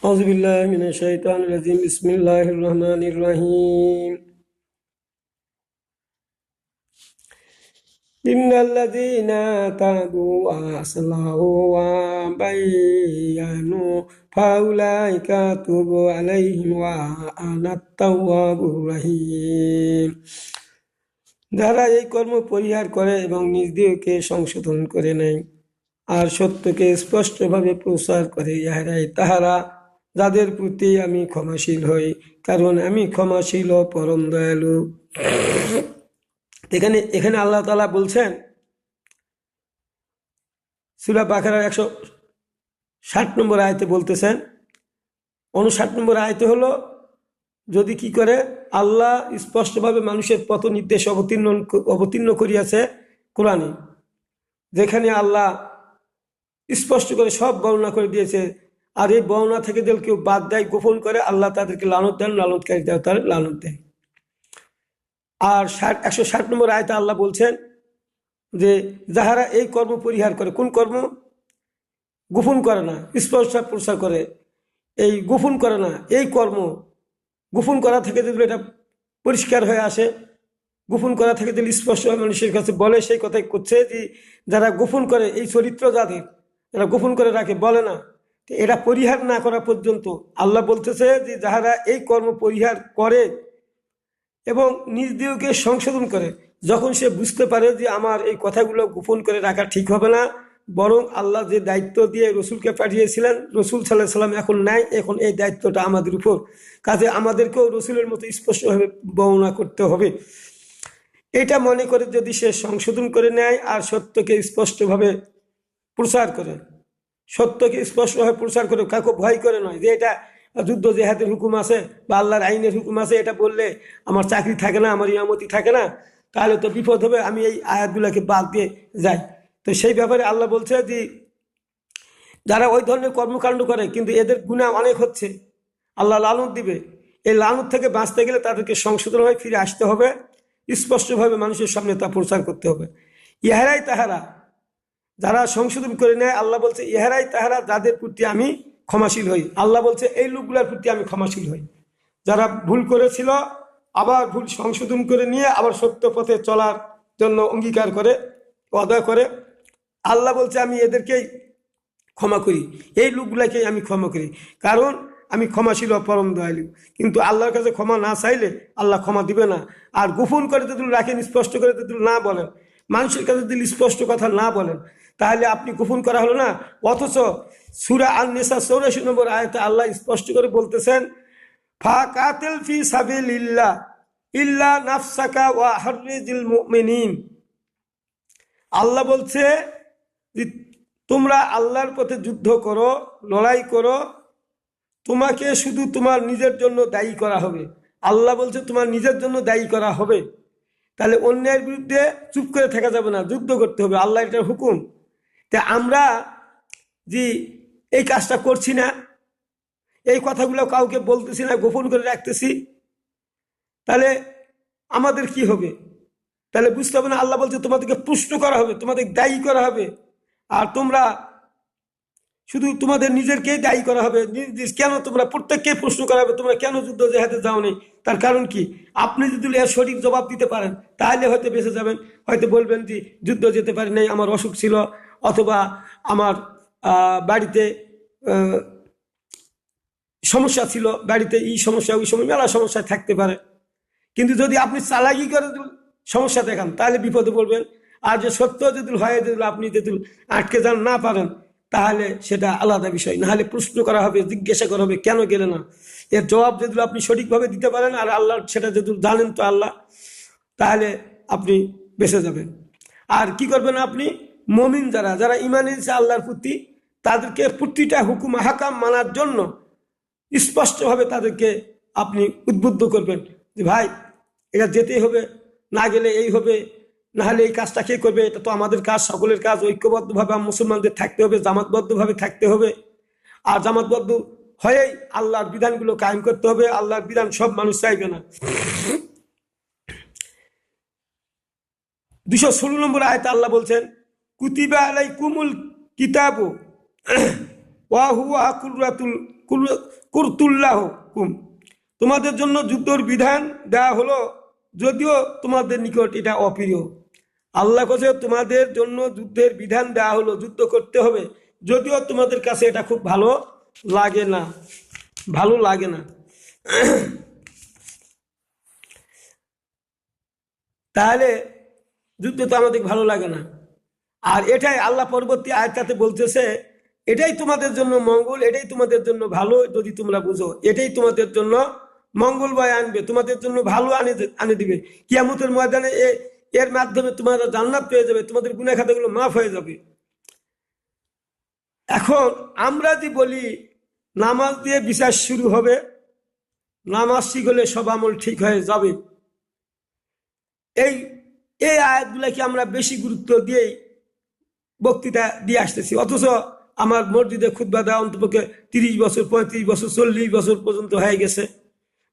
أعوذ بالله من الشيطان الرجيم بسم الله الرحمن الرحيم إن الذين تابوا وأصلحوا وبينوا فأولئك أتوب عليهم وأنا التواب الرحيم। যারা এই কর্ম পরিহার করে এবং নিজ দেহকে সংশোধন করে নেয় আর সত্যকে স্পষ্টভাবে প্রচার করে, ইহারাই তাহারা যাদের প্রতি আমি ক্ষমাশীল হই, কারণ আমি ক্ষমাশীল ও পরম দয়ালু। এখানে আল্লাহ তাআলা বলছেন, সূরা বাকারার 160 নম্বর আয়াতে বলতেছেন, 59 নম্বর আয়াতে হলো, যদি কি করে আল্লাহ স্পষ্টভাবে মানুষের পথ নির্দেশ অবতীর্ণ করিয়াছে কোরআনে, যেখানে আল্লাহ স্পষ্ট করে সব বর্ণনা করে দিয়েছে। আর এই বর্ণনা থেকে যদি কেউ বাদ দেয়, গোপন করে, আল্লাহ তাদেরকে লানত দেন, লালনকারী দেয় তার লানত দেন। আর 160 নম্বর আয়াতে আল্লাহ বলছেন যে যাহারা এই কর্ম পরিহার করে, কোন কর্ম? গোপন করে না, স্পষ্ট প্রচার করে। এই গোপন করে না, এই কর্ম গোপন করা থেকে যদি এটা পরিষ্কার হয়ে আসে, গোপন করা থেকে যদি স্পষ্ট মানুষের কাছে বলে, সেই কথাই করছে যে যারা গোপন করে, এই চরিত্র যাদের, যারা গোপন করে রাখে, বলে না, এটা পরিহার না করা পর্যন্ত আল্লাহ বলতেছে যে যাহারা এই কর্ম পরিহার করে এবং নিজ দেহকে সংশোধন করে, যখন সে বুঝতে পারে যে আমার এই কথাগুলো গোপন করে রাখা ঠিক হবে না, বরং আল্লাহ যে দায়িত্ব দিয়ে রসুলকে পাঠিয়েছিলেন, রসুল সাল্লাল্লাহু আলাইহি ওয়াসাল্লাম এখন নাই, এখন এই দায়িত্বটা আমাদের উপর, কাজে আমাদেরকেও রসুলের মতো স্পষ্টভাবে বর্ণনা করতে হবে। এটা মনে করে যদি সে সংশোধন করে নেয় আর সত্যকে স্পষ্টভাবে প্রচার করে, সত্যকে স্পষ্টভাবে প্রচার করে, কাউকে ভয় করে নয়, যে এটা যুদ্ধ জেহাদের হুকুম আছে বা আল্লাহর আইনের হুকুম আছে, এটা বললে আমার চাকরি থাকে না, আমার ইয়ামতি থাকে না, তাহলে তো বিপদ হবে, আমি এই আয়াতগুলোকে বাদ দিয়ে যাই। তো সেই ব্যাপারে আল্লাহ বলছে যে যারা ওই ধরনের কর্মকাণ্ড করে কিন্তু এদের গুনাহ অনেক হচ্ছে, আল্লাহ লানত দিবে। এই লানত থেকে বাঁচতে গেলে তাদেরকে সংশোধন হয়ে ফিরে আসতে হবে, স্পষ্টভাবে মানুষের সামনে তা প্রচার করতে হবে। ইহারাই তাহারা যারা সংশোধন করে নেয়, আল্লাহ বলছে ইহারাই তাহারা যাদের প্রতি আমি ক্ষমাশীল হই। আল্লাহ বলছে এই লোকগুলোর প্রতি আমি ক্ষমাশীল হই, যারা ভুল করেছিল আবার ভুল সংশোধন করে নিয়ে আবার সত্য পথে চলার জন্য অঙ্গীকার করে, ওয়াদা করে। আল্লাহ বলছে আমি এদেরকেই ক্ষমা করি, এই লোকগুলাকেই আমি ক্ষমা করি, কারণ আমি ক্ষমাশীল ও পরম দয়ালু। কিন্তু আল্লাহর কাছে ক্ষমা না চাইলে আল্লাহ ক্ষমা দিবে না। আর গোপন করে যদি রাখেন, স্পষ্ট করে যদি না বলেন, মানুষের কাছে যদি স্পষ্ট কথা না বলেন, তাহলে আপনি গোপন করা হলো না। অথচ সূরা আন-নিসা 84 নম্বর আয়াতে আল্লাহ স্পষ্ট করে বলতেছেন, ফাকাতিল ফি সাবিলিল্লাহ ইল্লা নাফসাকা ওয়া হাররিজিল মুমিনিন। আল্লাহ বলছে যে তোমরা আল্লাহর পথে যুদ্ধ করো, লড়াই করো, তোমাকে শুধু তোমার নিজের জন্য দায়ী করা হবে। আল্লাহ বলছে তোমার নিজের জন্য দায়ী করা হবে, তাহলে অন্যের বিরুদ্ধে চুপ করে থাকা যাবে না, যুদ্ধ করতে হবে, আল্লাহ এটার হুকুম। তা আমরা যে এই কাজটা করছি না, এই কথাগুলো কাউকে বলতেছি না, গোপন করে রাখতেছি, তাহলে আমাদের কি হবে? তাহলে বুঝতে হবে না, আল্লাহ বলছে তোমাদেরকে প্রশ্ন করা হবে, তোমাদের দায়ী করা হবে, আর তোমরা শুধু তোমাদের নিজেরকেই দায়ী করা হবে। কেন তোমরা প্রত্যেককে প্রশ্ন করা হবে, তোমরা কেন যুদ্ধ জেহাদে যাওনি? তার কারণ কি? আপনি যদি এর সঠিক জবাব দিতে পারেন তাহলে হয়তো বেঁচে যাবেন, হয়তো বলবেন যে যুদ্ধ যেতে পারি নাই, আমার অসুখ ছিল, অথবা আমার বাড়িতে সমস্যা ছিল, বাড়িতে এই সমস্যা ওই সময় মেলা সমস্যা থাকতে পারে। কিন্তু যদি আপনি চালাকি করে সমস্যা দেখান তাহলে বিপদে পড়বেন। আর যে সত্য যদি হয়, যদি আপনি যদি আটকে যান না পারেন, তাহলে সেটা আলাদা বিষয়। না হলে প্রশ্ন করা হবে, জিজ্ঞাসা করা হবে কেন গেলে না, এর জবাব যদি আপনি সঠিকভাবে দিতে পারেন আর আল্লাহ সেটা যদি জানেন তো আল্লাহ, তাহলে আপনি বেঁচে যাবেন। আর কি করবেন আপনি? মুমিন যারা যারা ঈমান এনেছে আল্লাহর প্রতি, তাদেরকে প্রতিটা হুকুম হাকাম মানার জন্য স্পষ্টভাবে তাদেরকে আপনি উদ্বুদ্ধ করবেন যে ভাই এটা যেতেই হবে, না গেলে এই হবে, না হলে এই কাজটা কে করবে, এটা তো আমাদের কাজ, সকলের কাজ, ঐক্যবদ্ধভাবে মুসলমানদের থাকতে হবে, জামাতবদ্ধভাবে থাকতে হবে। আর জামাতবদ্ধ হয়েই আল্লাহর বিধানগুলো কায়েম করতে হবে। আল্লাহর বিধান সব মানুষ চাইবে না। 216 নম্বর আয়াতে আল্লাহ বলছেন, কুতিবা আলাইকুমুল কিতাবু ওয়া হুয়া কুরতুল্লাহকুম, তোমাদের জন্য যুদ্ধের বিধান দেওয়া হলো, যদিও তোমাদের নিকট এটা অপ্রিয়। আল্লাহ কাছে তোমাদের জন্য যুদ্ধের বিধান দেওয়া হলো, যুদ্ধ করতে হবে, যদিও তোমাদের কাছে এটা খুব ভালো লাগে না, ভালো লাগে না। তাহলে যুদ্ধ তো আমাদের ভালো লাগে না। আর এটাই আল্লাহ পরবর্তী আয়াতে বলতেছে, এটাই তোমাদের জন্য মঙ্গল, এটাই তোমাদের জন্য ভালো, যদি তোমরা বুঝো, এটাই তোমাদের জন্য মঙ্গল বয়ে আনবে, তোমাদের জন্য ভালো আনে দিবে। কিয়ামতের ময়দানে এর মাধ্যমে তোমরা জান্নাত পেয়ে যাবে, তোমাদের গুনাহ খাতাগুলো মাফ হয়ে যাবে। এখন আমরা যে বলি নামাজ দিয়ে বিচার শুরু হবে, নামাজ শিখলে সব আমল ঠিক হয়ে যাবে, এই এই আয়াতগুলোকে আমরা বেশি গুরুত্ব দিয়েই বক্তৃতা দিয়ে আসতেছি। অথচ আমার মসজিদে খুতবা দেওয়া অন্তপক্ষে 30 বছর, 35 বছর, 40 বছর পর্যন্ত হয়ে গেছে।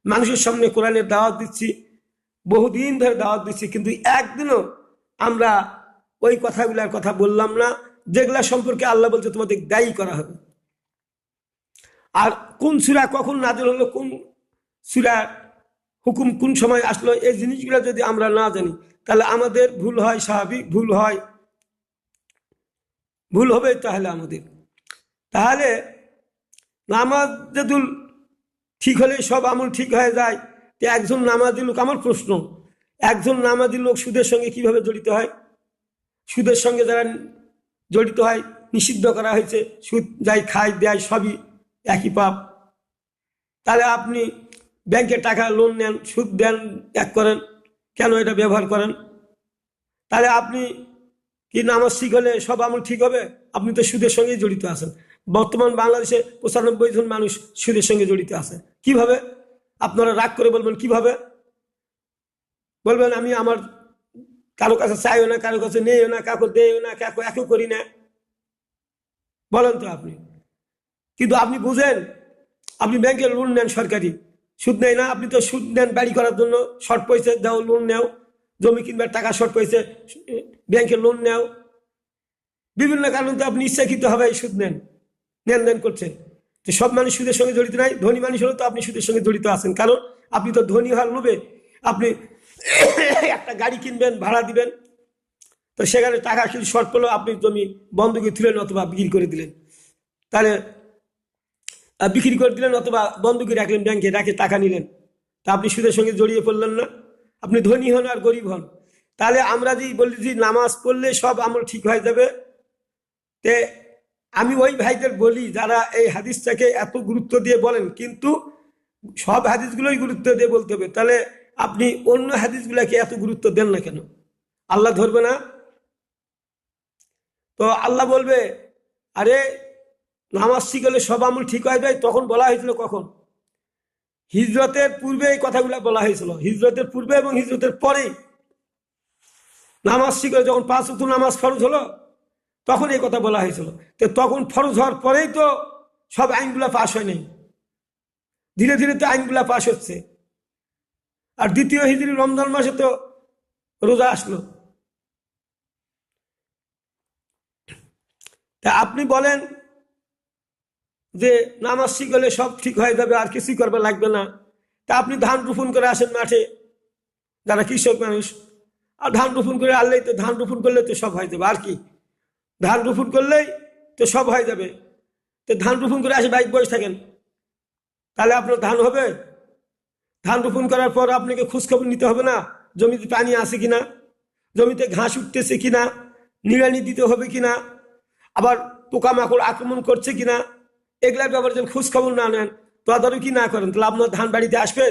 মানুষের সামনে কোরআনের দাওয়াত দিচ্ছি, বহুদিন ধরে দাওয়াত দিচ্ছি, কিন্তু একদিনও আমরা ওই কথাগুলোর কথা বললাম না যেগুলা সম্পর্কে আল্লাহ বলছে তোমাদের দায়ী করা হবে। আর কোন সূরা কখন নাযিল হলো, কোন সূরা হুকুম কোন সময় আসলো, এই জিনিসগুলো যদি আমরা না জানি তাহলে আমাদের ভুল হয়, স্বাভাবিক ভুল হয়, ভুল হবে তাহলে আমাদের। তাহলে নামাজ যদি ঠিক হলে সব আমল ঠিক হয়ে যায়, তো একজন নামাজি লোক, আমার প্রশ্ন, একজন নামাজি লোক সুদের সঙ্গে কিভাবে জড়িত হয়? সুদের সঙ্গে যারা জড়িত হয় নিষিদ্ধ করা হয়েছে, সুদ যাই খায় দেয় সবই একই পাপ। তাহলে আপনি ব্যাংকের টাকা লোন নেন, সুদ দেন, এক করেন, কেন এটা ব্যবহার করেন? তাহলে আপনি কি নামাজ ঠিক হলে সব আমল ঠিক হবে? আপনি তো সুদের সঙ্গে জড়িত আছেন। বর্তমান বাংলাদেশে 95 জন মানুষ সুদের সঙ্গে জড়িত আছে। কিভাবে? আপনারা রাগ করে বলবেন কিভাবে? বলবেন আমি আমার কারো কাছে চাইও না, কারো কাছে নেইও না, কাউকে দেইও না, কাউকে একও করি না, বলেন তো আপনি। কিন্তু আপনি বুঝেন, আপনি ব্যাংকের লোন নেন, সরকারি সুদ নেয় না, আপনি তো সুদ নেন বাড়ি করার জন্য, শর্ট পয়সা দাও লোন নেও, জমি কিনবার টাকা শর্ট পয়সা ব্যাংকের লোন নেও, বিভিন্ন কারণে আপনি ইচ্ছাকৃত হবে সুদ নেন, লেনদেন করছেন। তো সব মানুষ সুদের সঙ্গে জড়িত নাই। ধনী মানুষ হলে তো আপনি সুদের সঙ্গে জড়িত আছেন, কারণ আপনি তো ধনী হওয়ার লোভে আপনি একটা গাড়ি কিনবেন, ভাড়া দিবেন, তো সেখানে টাকা কিছু শর্ট পড়লো, আপনি জমি বন্ধকি তুলেন অথবা বিক্রি করে দিলেন। তাহলে বিক্রি করে দিলেন অথবা বন্ধকি রাখলেন, ব্যাংকে রাখে টাকা নিলেন, তা আপনি সুদের সঙ্গে জড়িয়ে পড়লেন না? আপনি ধনী হন আর গরিব হন। তাহলে আমরা যে বলি যে নামাজ পড়লে সব আমল ঠিক হয়ে যাবে, তে আমি ওই ভাইদের বলি যারা এই হাদিসটাকে এত গুরুত্ব দিয়ে বলেন, কিন্তু সব হাদিসগুলোই গুরুত্ব দিয়ে বলতে হবে, তাহলে আপনি অন্য হাদিসগুলোকে এত গুরুত্ব দেন না কেন? আল্লাহ ধরবে না? তো আল্লাহ বলবে আরে নামাজ ঠিক হলে সব আমল ঠিক হয়ে যায়। তখন বলা হয়েছিল কখন? হিজরতের পূর্বে এই কথাগুলো বলা হয়েছিল, হিজরতের পূর্বে এবং হিজরতের পরে নামাজ ঠিক হলে, যখন 5 ওয়াক্ত নামাজ ফরজ হলো তখন এই কথা বলা হয়েছিল। তো তখন ফরজ হওয়ার পরেই তো সব আইনগুলা পাশ হয় নাই, ধীরে ধীরে তো আইনগুলা পাশ হচ্ছে। আর দ্বিতীয় হিজরি রমজান মাসে তো রোজা আসলো। তা আপনি বলেন যে নামাজ ঠিক হলে সব ঠিক হয়ে যাবে, আর কিছুই করবে লাগবে না। তা আপনি ধান রোপণ করে আসেন মাঠে, যারা কৃষক মানুষ, আর ধান রোপণ করে আনলেই তো, ধান রোপণ করলে তো সব হয়ে যাবে। আর কি, ধান রোপণ করলেই তো সব হয়ে যাবে। তো ধান রোপণ করে আসে বাইক বসে থাকেন, তাহলে আপনার ধান হবে? ধান রোপণ করার পর আপনাকে খোঁজখবর নিতে হবে না জমিতে পানি আছে কিনা, জমিতে ঘাস উঠতেছে কিনা, নিড়ানি দিতে হবে কিনা, আবার পোকামাকড় আক্রমণ করছে কিনা, এগুলার ব্যাপারে যেন খোঁজখবর না নেন, তদারকি না করেন, তাহলে আপনার ধান বাড়িতে আসবে,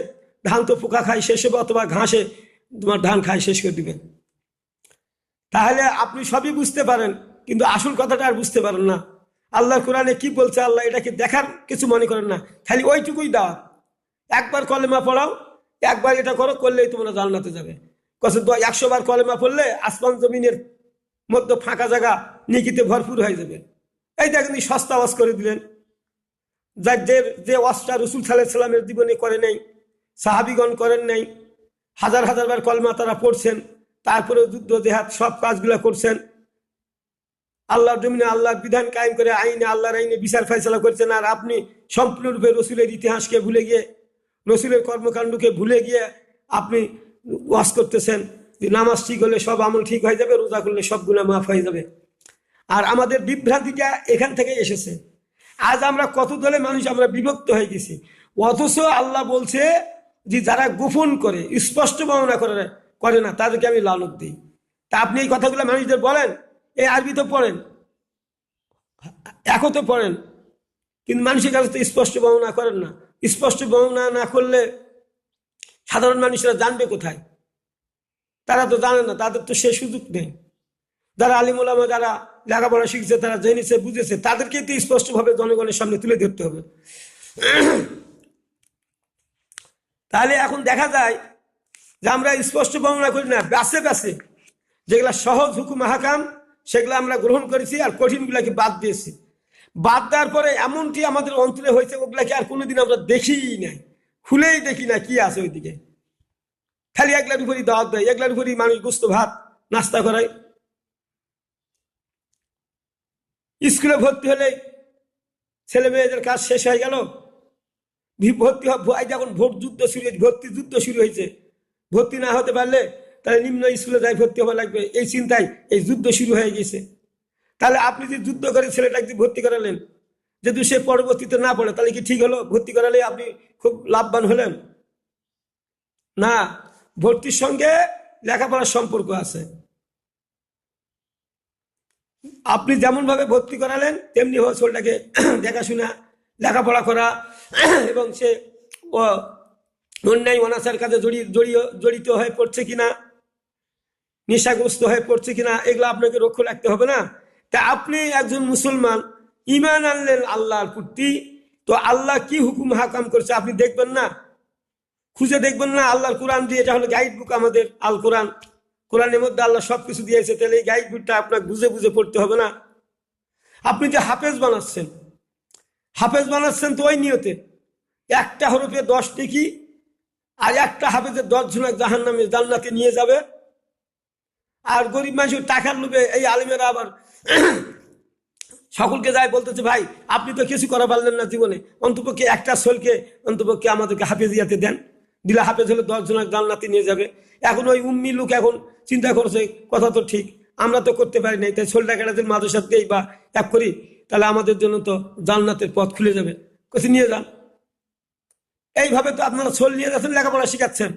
ধান তো পোকা খায় শেষ হবে, অথবা ঘাসে তোমার ধান খায় শেষ করে দিবেন। তাহলে আপনি সবই বুঝতে পারেন, কিন্তু আসল কথাটা আর বুঝতে পারেন না। আল্লাহ কোরআনে কি বলছে, আল্লাহ এটাকে দেখার কিছু মনে করেন না, খালি ওইটুকুই দাওয়াত। একবার কলেমা পড়াও, একবার এটা করো, করলেই তোমরা জান্নাতে যাবে। কত 100 বার কলেমা পড়লে আসমান জমিনের মধ্যে ফাঁকা জায়গা নিকিতে ভরপুর হয়ে যাবে। এইটা কিন্তু সস্তা ওয়াজ করে দিলেন, যার যে ওয়াজটা রসুল সাল্লাল্লাহু আলাইহি সাল্লামের জীবনে করে নেই, সাহাবিগণ করেন নাই। হাজার হাজার বার কলেমা তারা পড়ছেন, তারপরে যুদ্ধ জেহাদ সব কাজগুলো করছেন। আল্লাহর জমিনে আল্লাহর বিধান কায়েম করে আইনে আল্লাহর আইনে বিচার ফয়সালা করছেন, আর আপনি সম্পূর্ণরূপে রসুলের ইতিহাসকে ভুলে গিয়ে, রসুলের কর্মকাণ্ডকে ভুলে গিয়ে আপনি ওয়াজ করতেছেন যে নামাজ ঠিক হলে সব আমল ঠিক হয়ে যাবে, রোজা করলে সব গুনাহ মাফ হয়ে যাবে। আর আমাদের বিভ্রান্তিটা এখান থেকে এসেছে। আজ আমরা কত দলে মানুষ আমরা বিভক্ত হয়ে গেছি, অথচ আল্লাহ বলছে যে যারা গোপন করে, স্পষ্ট বর্ণনা করে না, তাদেরকে আমি লানত দিই। তা আপনি এই কথাগুলো মানুষদের বলেন, এই আরবি তো পড়েন, একও তো পড়েন, কিন্তু মানুষের কাছে তো স্পষ্ট বর্ণনা করেন না। স্পষ্ট বর্ণনা না করলে সাধারণ মানুষরা জানবে কোথায়? তারা তো জানে না, তাদের তো সে সুযোগ নেই। যারা আলিম ওলামা, যারা লেখাপড়া শিখছে, তারা জেনেছে বুঝেছে, তাদেরকেই তো স্পষ্টভাবে জনগণের সামনে তুলে ধরতে হবে। তাহলে এখন দেখা যায় যে আমরা স্পষ্ট বর্ণনা করি না, ব্যাসে ব্যাসে যেগুলা সহজ হুকুম হাকাম সেগুলো আমরা গ্রহণ করেছি, আর কঠিনগুলাকে বাদ দিয়েছি। বাদ দেওয়ার পরে এমনটি আমাদের অন্তরে হয়েছে, ওগুলাকে আর কোনোদিন আমরা দেখিই নাই, খুলেই দেখি না কি আছে ওইদিকে। খালি একলার উপরই দাওয়াত দেয়, একলার উপরই মানুষ গোস্ত ভাত নাস্তা করায়। স্কুলে ভর্তি হলে ছেলে মেয়েদের কাজ শেষ হয়ে গেল, ভর্তি যখন ভর্তি যুদ্ধ শুরু হয়েছে, ভর্তি না হতে পারলে তাহলে নিম্ন স্কুলে যাই ভর্তি হওয়া লাগবে, এই চিন্তায় এই যুদ্ধ শুরু হয়ে গেছে। তাহলে আপনি যে যুদ্ধ করে ছেলেটাকে ভর্তি করালেন, যদি সে পরবর্তীতে না পড়ে তাহলে কি ঠিক হলো? ভর্তি করালে আপনি খুব লাভবান হলেন না। ভর্তির সঙ্গে লেখাপড়ার সম্পর্ক আছে। আপনি যেমন ভাবে ভর্তি করালেন তেমনি ছেলেটাকে দেখাশোনা, লেখাপড়া করা, এবং সে অন্যায় অনাচার কাজে জড়িত হয়ে পড়ছে কিনা, নেশাগ্রস্ত হয়ে পড়ছে কিনা, এগুলো আপনাকে লক্ষ্য রাখতে হবে না? তা আপনি একজন মুসলমান, ঈমান আনলেন আল্লাহর প্রতি, তো আল্লাহ কি হুকুম হাকাম করছে আপনি দেখবেন না? খুঁজে দেখবেন না? আল্লাহর কোরআন দিয়ে, এটা হলো গাইড বুক আমাদের আল কোরআন, কোরআনের মধ্যে আল্লাহ সবকিছু দিয়েছে, তাহলে এই গাইড বুকটা আপনাকে বুঝে বুঝে পড়তে হবে না? আপনি যে হাফেজ বানাচ্ছেন তো ওই নিয়তে, একটা হরফে 10 নেকি, আর একটা হাফেজের 10 জন জাহান্নামে জান্নাতে নিয়ে যাবে। আর গরিব মানুষের টাকার লোভে এই আলিমেরা আবার সকলকে যায় বলতেছে, ভাই আপনি তো কিছু করা পারলেন না জীবনে, অন্তপক্ষে একটা সোলকে অন্তপক্ষে আমাদেরকে হাফেজিয়াতে দেন, দিলে হাফেজ হলে 10 জন জান্নাতে নিয়ে যাবে। এখন ওই উম্মি লোক এখন চিন্তা করছে, কথা তো ঠিক, আমরা তো করতে পারি নাই, তাই ছোলটা কেটাদের মাদ্রাসাতেই বা এক করি, তাহলে আমাদের জন্য তো জান্নাতের পথ খুলে যাবে, কিছু নিয়ে যান। এইভাবে তো আপনারা ছোল নিয়ে যাচ্ছেন, লেখাপড়া শিখাচ্ছেন।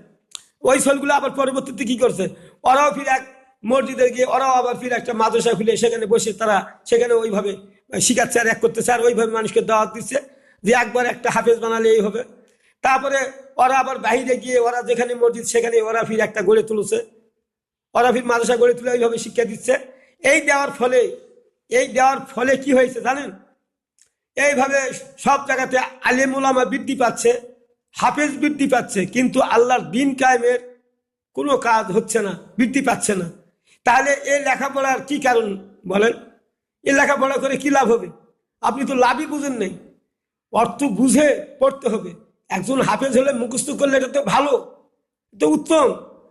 ওই ছোলগুলো আবার পরবর্তীতে কি করছে, ওরাও ফির এক মসজিদে গিয়ে ওরাও আবার ফির একটা মাদ্রাসা খুলে সেখানে বসে তারা সেখানে ওইভাবে শিখাচ্ছে আর এক করতেছে, আর ওইভাবে মানুষকে দাওয়াত দিচ্ছে যে একবার একটা হাফেজ বানালে এই হবে। তারপরে ওরা আবার বাহিরে গিয়ে ওরা যেখানে মসজিদ সেখানে ওরা ফির একটা গড়ে তুলছে, ওরা ফির মাদ্রাসা গড়ে তুলে ওইভাবে শিক্ষা দিচ্ছে। এই দেওয়ার ফলে কি হয়েছে জানেন? এইভাবে সব জায়গাতে আলেম ওলামা বৃদ্ধি পাচ্ছে, হাফেজ বৃদ্ধি পাচ্ছে, কিন্তু আল্লাহর দ্বীন কায়েমের কোনো কাজ হচ্ছে না, বৃদ্ধি পাচ্ছে না। তাহলে এই লেখাপড়ার কি কারণ বলেন? এই লেখাপড়া করে কি লাভ হবে? আপনি তো লাভই বুঝেন নাই। অর্থ বুঝে পড়তে হবে। একজন হাফেজ হলে মুখস্থ করলে এটা তো ভালো, তো উত্তম।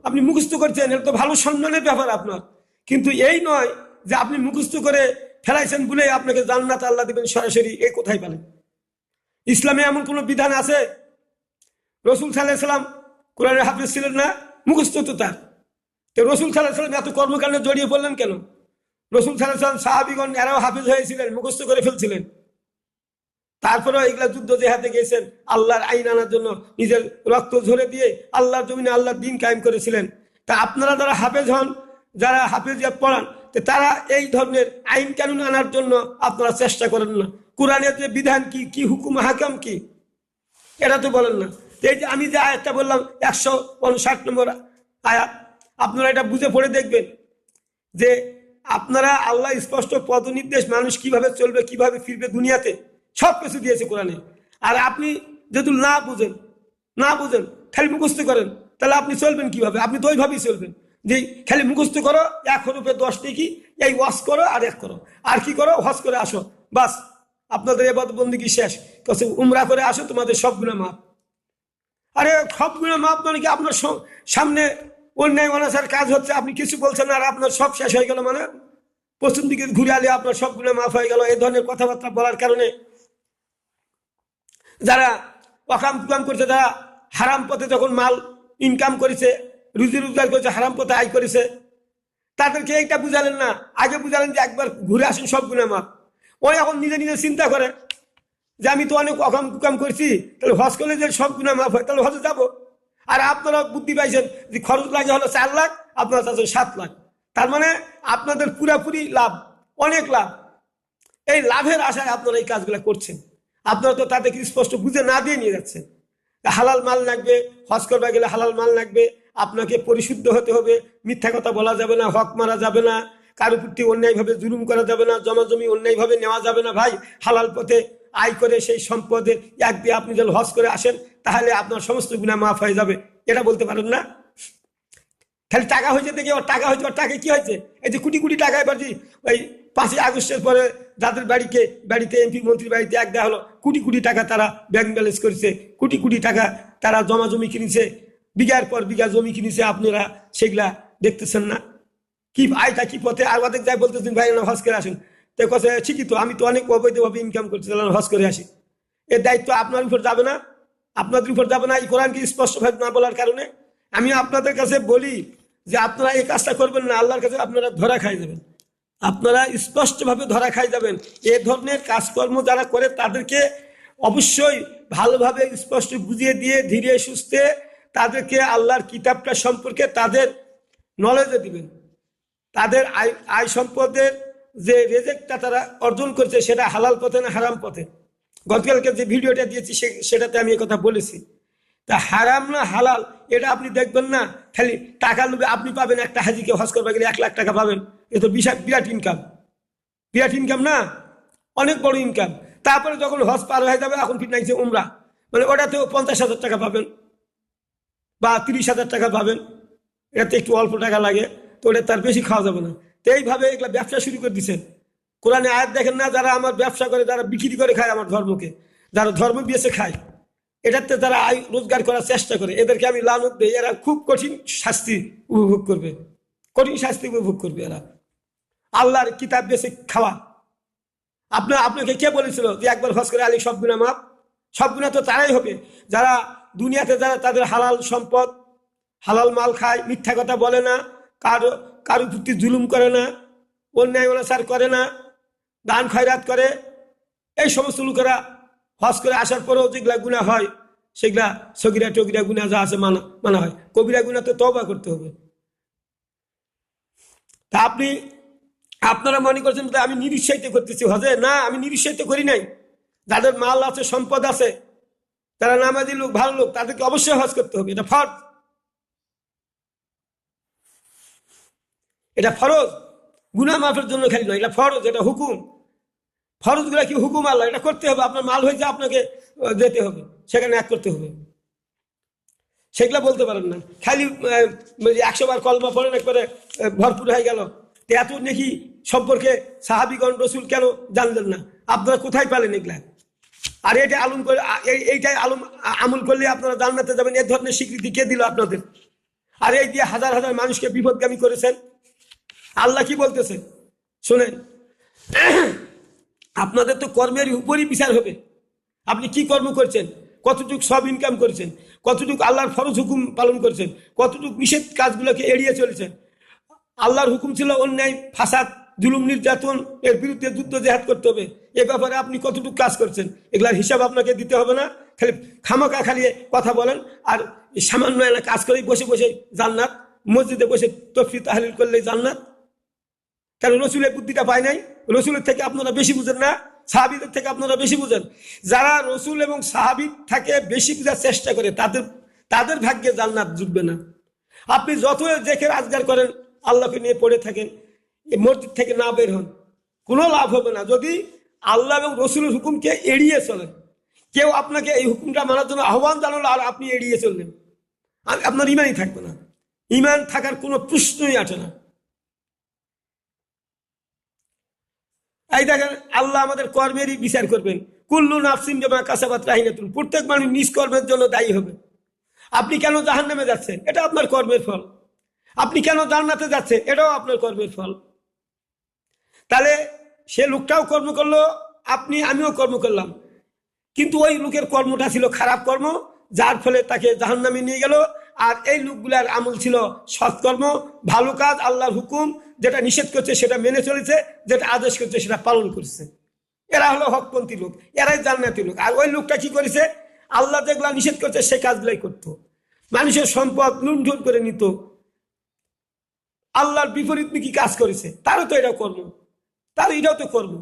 আপনি মুখস্থ করছেন, এটা তো ভালো সম্মানের ব্যাপার আপনার। কিন্তু এই নয় যে আপনি মুখস্থ করে ফেলাইছেন বলে আপনাকে জান্নাত আল্লাহ দিবেন সরাসরি, এই কোথায় পেলেন? ইসলামে এমন কোনো বিধান আছে? রসুল সাল্লাল্লাহু আলাইহি সাল্লাম কোরআনের হাফেজ ছিলেন না? মুখস্থ তো তার। তো রসুল সাল্লাল্লাহু আলাইহি সাল্লাম এত কর্মকাণ্ডে জড়িয়ে পড়লেন কেন? রসুল সাল্লাল্লাহু আলাইহি সাল্লাম সাহাবীগণ এরাও হাফেজ হয়েছিলেন, মুখস্থ করে ফেলছিলেন। তারপরেও এগুলা যুদ্ধ জেহাদে গিয়েছেন, আল্লাহর আইন আনার জন্য নিজের রক্ত ঝরে দিয়ে আল্লাহর জমিনে আল্লাহর দ্বীন কায়েম করেছিলেন। তা আপনারা যারা হাফেজ হন, যারা হাফেজিয়াত পড়ান, তারা এই ধরনের আইন কানুন আনার জন্য আপনারা চেষ্টা করেন না। কোরআনের যে বিধান কি, কি হুকুম হাকাম কি, এটা তো বলেন না। এই যে আমি যে আয়াতটা বললাম 159 নম্বর আয়াত, আপনারা এটা বুঝে পড়ে দেখবেন যে আপনারা আল্লাহ স্পষ্ট পদ নির্দেশ, মানুষ কিভাবে চলবে, কিভাবে ফিরবে দুনিয়াতে, সব কিছু দিয়েছে কোরআনে। আর আপনি যদি না বুঝেন খালি মুখস্থ করেন, তাহলে আপনি চলবেন কিভাবে? আপনি তো ওইভাবেই চলবেন যে খালি মুখস্থ করো, 1 হরফে 10 নেকি, এই ওয়াজ করো আর এক করো, আর কি করো, হজ করে আসো, বাস আপনাদের ইবাদত বন্দেগী শেষ। উমরা করে আসো, তোমাদের সব গুনাহ মাফ। আরে সব গুনাহ মাফ মানে কি? আপনার সামনে অন্যায় অনাচার কাজ হচ্ছে, আপনি কিছু বলছেন আর আপনার সব শেষ হয়ে গেল মানে? পশ্চিম দিকে ঘুরে আলে আপনার সব গুনাহ মাফ হয়ে গেল। এই ধরনের কথাবার্তা বলার কারণে যারা অকাম কুকাম করছে, যারা হারাম পথে যখন মাল ইনকাম করেছে, রুজি রোজগার করেছে, হারাম পথে আয় করেছে, তাদেরকে এইটা বুঝালেন না। আগে বুঝালেন যে একবার ঘুরে আসেন, সব গুনাহ মাফ। ওই এখন নিজে নিজে চিন্তা করে যে আমি তো অনেক অকাম কুকাম করছি, তাহলে হজ করলে যে সব গুনাহ মাফ হয়, তাহলে হজে যাবো। আর আপনারা বুদ্ধি পাইছেন যে খরচ লাগে হলো 4 লাখ, আপনারা চাচ্ছেন 7 লাখ। তার মানে আপনাদের পুরাপুরি লাভ, অনেক লাভ। এই লাভের আশায় আপনারা এই কাজগুলো করছেন। আপনারা তো তাদেরকে স্পষ্ট বুঝে না দিয়ে নিয়ে যাচ্ছেন। হালাল মাল লাগবে, হজ করবা গেলে হালাল মাল লাগবে, আপনাকে পরিশুদ্ধ হতে হবে, মিথ্যা কথা বলা যাবে না, হক মারা যাবে না, কারো প্রতি অন্যায়ভাবে জুলুম করা যাবে না, জমাজমি অন্যায়ভাবে নেওয়া যাবে না। ভাই, হালাল পথে আয় করে সেই সম্পদের এক দিয়ে আপনি যখন হজ করে আসেন, তাহলে আপনার সমস্ত গুনাহ মাফ হয়ে যাবে। এটা বলতে পারেন না? খালি টাকা হয়েছে দেখে, ওর টাকা হয়েছে, ওর টাকা কি হয়েছে? এই যে কোটি কোটি টাকা এবার যে ওই 5ই আগস্টের পরে যাদের বাড়িতে এমপি মন্ত্রীর বাড়িতে এক দেওয়া হলো, কোটি কোটি টাকা তারা ব্যাংক ব্যালেন্স করেছে, কোটি কোটি টাকা তারা জমা জমি কিনেছে, বিঘার পর বিঘা জমি কিনেছে। আপনারা সেগুলা দেখতেছেন না? কি আয়টা কি পথে আমাদের যাই বলতেছেন ভাই হজ করে আসেন, তো কথা ঠিকই তো, আমি তো অনেক অবৈধভাবে ইনকাম করছি, হজ করে আসি। এর দায়িত্ব আপনার উপর যাবে না, আপনাদের উপর যাবে না এই কোরআনকে স্পষ্টভাবে না বলার কারণে। আমি আপনাদের কাছে বলি যে আপনারা এই কাজটা করবেন না, আল্লাহর কাছে আপনারা ধরা খাই যাবেন, আপনারা স্পষ্টভাবে ধরা খাই যাবেন। এ ধরনের কাজকর্ম যারা করে তাদেরকে অবশ্যই ভালোভাবে স্পষ্ট বুঝিয়ে দিয়ে ধীরে সুস্থে তাদেরকে আল্লাহর কিতাবটা সম্পর্কে তাদের নলেজে দিবেন। তাদের আয় সম্পদের যে রেজেক্টটা তারা অর্জন করছে, সেটা হালাল পথে না হারাম পথে। গতকালকে যে ভিডিওটা দিয়েছি সেটাতে আমি এই কথা বলেছি। তা হারাম না হালাল এটা আপনি দেখবেন না, খালি টাকা লোভে আপনি পাবেন, একটা হাজিকে হজ করবে গেলে 1 লাখ টাকা পাবেন, এ তো বিরাট ইনকাম, বিরাট ইনকাম না, অনেক বড় ইনকাম। তারপরে যখন হজ পার হয়ে যাবে, এখন ফিটনাইছে উমরা, মানে ওটাতেও 50,000 টাকা পাবেন বা 30,000 টাকা পাবেন। এতে একটু অল্প টাকা লাগে, তো ওটা তার বেশি খাওয়া যাবে না। তো এইভাবে এগুলা ব্যবসা শুরু করে দিচ্ছেন। কোরআনে আয়াত দেখেন না, যারা আমার ব্যবসা করে, যারা বিক্রি করে খায় আমার ধর্মকে, যারা ধর্ম বেঁচে খায়, এটাতে যারা আয় রোজগার করার চেষ্টা করে, এদেরকে আমি লানত দিই। এরা খুব কঠিন শাস্তি উপভোগ করবে, কঠিন শাস্তি উপভোগ করবে এরা। আল্লাহর কিতাব বেঁচে খাওয়া, আপনাকে কে বলেছিল যে একবার হজ করে আলী সব গুনাহ মাফ? সব গুনাহ তো তারাই হবে যারা দুনিয়াতে, যারা তাদের হালাল সম্পদ, হালাল মাল খায়, মিথ্যা কথা বলে না, কারো প্রতি জুলুম করে না, অন্যায় অনাচার করে না, দান খয়রাত করে। এই সমস্ত লোকেরা হজ করে আসার পরেও যেগুলা গুনাহ হয়, সেগুলা সগিরা টগিরা গুনাহ যা আছে মানা হয়। কবিরা গুনাহ তো তওবা করতে হবে। তা আপনারা মনে করছেন আমি নিরুৎসাহিত করতেছি হজে? না, আমি নিরুৎসাহিত করি নাই। যাদের মাল আছে, সম্পদ আছে, যারা নামাজি লোক, ভালো লোক, তাদেরকে অবশ্যই হজ করতে হবে। এটা ফরজ, এটা ফরজ, গুনাহ মাফের জন্য খালি নয়, এটা ফরজ, এটা হুকুম। ফরজ গুলা কি হুকুম আল্লাহ, এটা করতে হবে। আপনার মাল হয়েছে, আপনাকে যেতে হবে, সেখানে এক করতে হবে। সেগুলা বলতে পারেন না, খালি 100 বার কলমা পড়েন একবারে ভরপুর হয়ে গেল। এত নাকি সম্পর্কে সাহাবিগণ রসুল কেন জানলেন না? আপনারা কোথায় পেলেন এগুলা? আর এটা আলম করে, এইটাই আমল করলে আপনারা জান্নাতে যাবেন, এ ধরনের স্বীকৃতি কে দিল আপনাদের? আর এই দিয়ে হাজার হাজার মানুষকে বিপদগামী করেছেন। আল্লাহ কি বলতেছে শোনেন, আপনাদের তো কর্মের উপরই বিচার হবে। আপনি কি কর্ম করছেন, কতটুকু সব ইনকাম করেছেন, কতটুকু আল্লাহর ফরজ হুকুম পালন করছেন, কতটুকু নিষেধ কাজগুলোকে এড়িয়ে চলেছেন। আল্লাহর হুকুম ছিল অন্যায়, ফাসাদ, জুলুম, নির্যাতন, এর বিরুদ্ধে যুদ্ধ জেহাদ করতে হবে। এ ব্যাপারে আপনি কতটুকু কাজ করছেন, এগুলার হিসাব আপনাকে দিতে হবে না? খালি খামাকা খালি কথা বলেন, আর সামান্য একটা কাজ করেই বসে বসে জান্নাত, মসজিদে বসে তফসির তাহলিল করলেই জান্নাত। কেন? রসুলের বুদ্ধিটা পায় নাই? রসুলের থেকে আপনারা বেশি বুঝেন না? সাহাবিদের থেকে আপনারা বেশি বুঝেন? যারা রসুল এবং সাহাবিদ থেকে বেশি বুঝার চেষ্টা করে, তাদের ভাগ্যে জান্নাত জুটবে না। আপনি যত দেখে রাজগার করেন, আল্লাহকে নিয়ে পড়ে থাকেন, এই মসজিদ থেকে না বের হন, কোনো লাভ হবে না যদি আল্লাহ এবং রসুলের হুকুমকে এড়িয়ে চলেন। কেউ আপনাকে এই হুকুমটা মানার জন্য আহ্বান জানালো আর আপনি এড়িয়ে চললেন, আপনার ইমানই থাকবে না। ইমান থাকার কোনো প্রশ্নই আসে না। এই দেখেন, আল্লাহ আমাদের কর্মেরই বিচার করবেন। কুল্লু নাফসিন বিমা কাসাবাত রাহিনাতুন, প্রত্যেক মানুষ নিজ কর্মের জন্য দায়ী হবে। আপনি কেন জাহান্নামে যাচ্ছেন, এটা আপনার কর্মের ফল। আপনি কেন জান্নাতে যাচ্ছেন, এটাও আপনার কর্মের ফল। তাহলে সে লোকটাও কর্ম করলো, আমিও কর্ম করলাম, কিন্তু ওই লোকের কর্মটা ছিল খারাপ কর্ম, যার ফলে তাকে জাহান্নামে নিয়ে গেল। আর এই লোকগুলার আমল ছিল সৎকর্ম, ভালো কাজ, আল্লাহর হুকুম, যেটা নিষেধ করছে সেটা মেনে চলেছে, যেটা আদেশ করছে সেটা পালন করছে। এরা হলো হকপন্থী লোক, এরাই জান্নাতি লোক। আর ওই লোকটা কি করেছে? আল্লাহ যেগুলা নিষেধ করছে সেই কাজগুলাই করতো, মানুষের সম্পদ লুণ্ঠন করে নিত, আল্লাহর বিপরীতমুখী কাজ করেছে, তারও তো এটা কর্ম, তার এটাও তো কর্ম।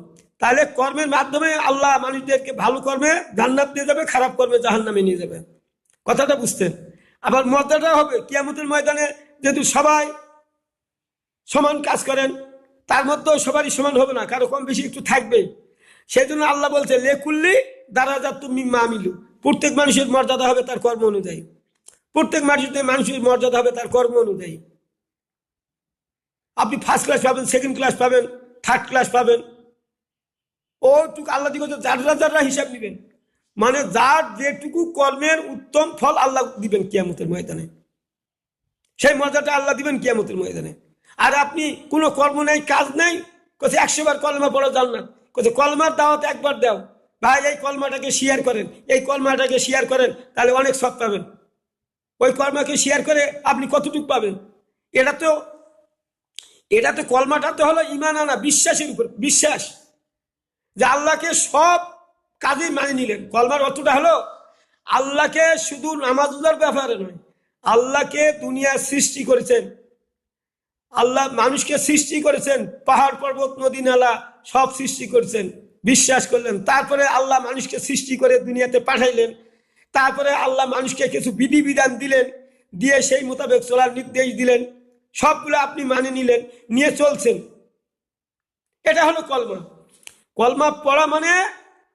তাহলে কর্মের মাধ্যমে আল্লাহ মানুষদেরকে ভালো কর্মে জান্নাত নিয়ে যাবে, খারাপ কর্মে জাহান্নামে নিয়ে যাবে। কথাটা বুঝতেন? আবার মর্যাদা হবে কিয়ামতের ময়দানে, যেহেতু সবাই সমান কাজ করেন, তার মধ্যেও সবারই সমান হবে না, কারো কম বেশি একটু থাকবে। সেই জন্য আল্লাহ বলছে লেকুল্লি দারাজাত মিম্মা আমিলু, প্রত্যেক মানুষের মর্যাদা হবে তার কর্ম অনুযায়ী, প্রত্যেক মানুষের মর্যাদা হবে তার কর্ম অনুযায়ী। আপনি ফার্স্ট ক্লাস পাবেন, সেকেন্ড ক্লাস পাবেন, থার্ড ক্লাস পাবেন, ওটুকু আল্লাহ দিকে যারা যারা হিসাব নেবেন, মানে যার যেটুকু কর্মের উত্তম ফল আল্লাহ দিবেন কিয়ামতের ময়দানে, সেই মর্যাদা আল্লাহ দিবেন কিয়ামতের ময়দানে। আর আপনি কোনো কর্ম নেই, কাজ নেই, কোথায় 100 বার কলমা পড়া যান না, কোথায় কলমার দাওয়াত একবার দাও, ভাই এই কলমাটাকে শেয়ার করেন, এই কলমাটাকে শেয়ার করেন, তাহলে অনেক সব পাবেন। ওই কলমাকে শেয়ার করে আপনি কতটুকু পাবেন? এটা তো কলমাটা তো হলো ঈমান আনা, বিশ্বাসের উপর বিশ্বাস, যে আল্লাহকে সব কাজে মানে নিলেন। কলমার অর্থটা হলো আল্লাহকে শুধু নামাজের ব্যাপারে নয়, আল্লাহকে দুনিয়া সৃষ্টি করেছেন, আল্লাহ মানুষকে সৃষ্টি করেছেন, পাহাড় পর্বত নদী নালা সব সৃষ্টি করেছেন, বিশ্বাস করলেন। তারপরে আল্লাহ মানুষকে সৃষ্টি করে দুনিয়াতে পাঠাইলেন, তারপরে আল্লাহ মানুষকে কিছু বিধিবিধান দিলেন, দিয়ে সেই মোতাবেক চলার নির্দেশ দিলেন, সবগুলো আপনি মানে নিলেন, নিয়ে চলছেন। এটা হলো কলমা। কলমা পড়া মানে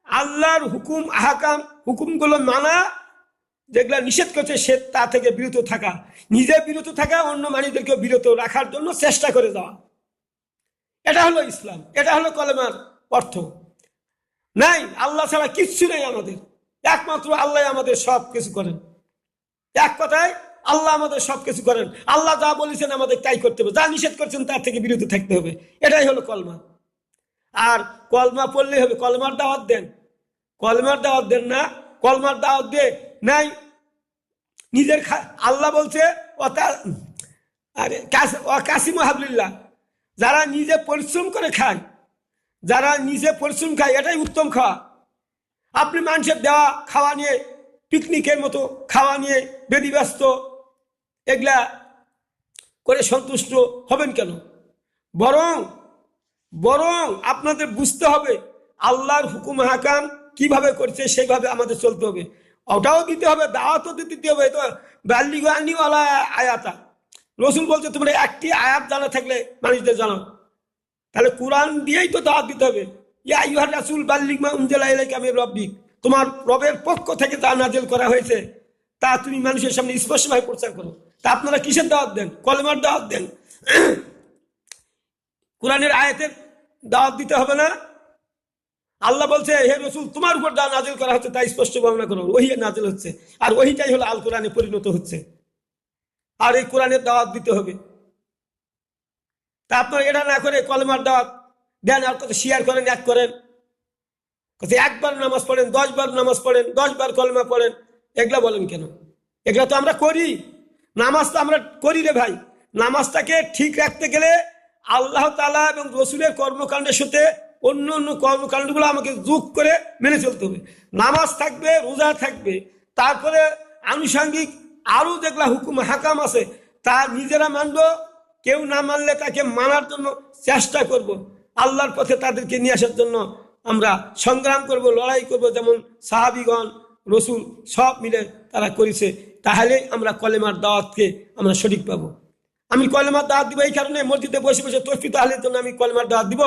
আল্লাহর হুকুম আহকাম, হুকুমগুলো মানা, যেগুলা নিষেধ করছে সে তা থেকে বিরত থাকা, নিজে বিরত থাকা, অন্য মানুষদেরকে বিরত রাখার জন্য চেষ্টা করে যাওয়া। এটা হলো ইসলাম, এটা হলো কলেমার অর্থ। নাই, আল্লাহ ছাড়া কিচ্ছু নেই আমাদের, একমাত্র আল্লাহ আমাদের সব কিছু করেন। এক কথায় আল্লাহ আমাদের সব কিছু করেন, আল্লাহ যা বলেছেন আমাদের তাই করতে হবে, যা নিষেধ করছেন তার থেকে বিরত থাকতে হবে। এটাই হলো কলমা। আর কলমা পড়লেই হবে? কলমার দাওয়াত দেন, কলমার দাওয়াত দেন না, কলমার দাওয়াত দিয়ে নাই নিজের আল্লাহ বলছে কাসিমু হাবলিল্লাহ, যারা নিজে পরিশ্রম করে খায়, যারা নিজে পরিশ্রম খায় এটাই উত্তম খাওয়া। আপনি মানুষের দেওয়া খাওয়া নিয়ে, পিকনিকের মতো খাওয়া নিয়ে বেদিব্যস্ত এগুলা করে সন্তুষ্ট হবেন কেন? বরং বরং আপনাদের বুঝতে হবে আল্লাহর হুকুম হাকাম কিভাবে করছে সেইভাবে আমাদের চলতে হবে, ওটাও দিতে হবে, দাওয়াতও দিতে হবে। তো বাল্লিগানি ওয়ালা আয়াতা, রসুল বলছে তোমরা একটি আয়াত জানা থাকলে মানুষদের জানাও। তাহলে কোরআন দিয়েই তো দাওয়াত দিতে হবে। ইয়া আইয়ুহার রাসূল বাল্লিগ মা উনজিলা ইলাইকা মির রাব্বিক, তোমার রবের পক্ষ থেকে যা নাযিল করা হয়েছে তা তুমি মানুষের সামনে স্পষ্টভাবে প্রচার করো। তা আপনারা কিসের দাওয়াত দেন? কলেমার দাওয়াত দেন। কোরআনের আয়াতের দাওয়াত দিতে হবে না? আল্লাহ বলছে হে রসুল তোমার উপর যা নাজিল করা হচ্ছে তা স্পষ্ট বর্ণনা করো, ওহী নাজিল হচ্ছে, আর ওহীটাই হলো আল কোরআনে পরিণত হচ্ছে, আর এই কোরআনের দাওয়াত দিতে হবে। তা আপনারা এটা না করে কলেমার দাওয়াত দেন, আর কত শেয়ার করেন, এক করেন, একবার নামাজ পড়েন, 10 বার নামাজ পড়েন, 10 বার কলেমা পড়েন, এগুলা বলেন কেন? এগুলা তো আমরা করি, নামাজ তো আমরা করি রে ভাই। নামাজটাকে ঠিক রাখতে গেলে আল্লাহ তাআলা এবং রসুলের কর্মকাণ্ডের সাথে অন্য অন্য কর্মকাণ্ডগুলো আমাকে যোগ করে মেনে চলতে হবে। নামাজ থাকবে, রোজা থাকবে, তারপরে আনুষাঙ্গিক আরো যেগুলা হুকুম হাকাম আছে তা নিজেরা মানবো, কেউ না মানলে তাকে মানার জন্য চেষ্টা করব, আল্লাহর পথে তাদেরকে নিয়ে আসার জন্য আমরা সংগ্রাম করব, লড়াই করব, যেমন সাহাবীগণ রসুল সব মিলে তারা করেছে। তাহলে আমরা কলেমার দাওয়াতকে আমরা সঠিক পাবো। আমি কলেমার দাওয়াত দিব এই কারণে, মসজিদে বসে বসে তসবিহ তাহলিলের জন্য আমি কলেমার দাওয়াত দিব?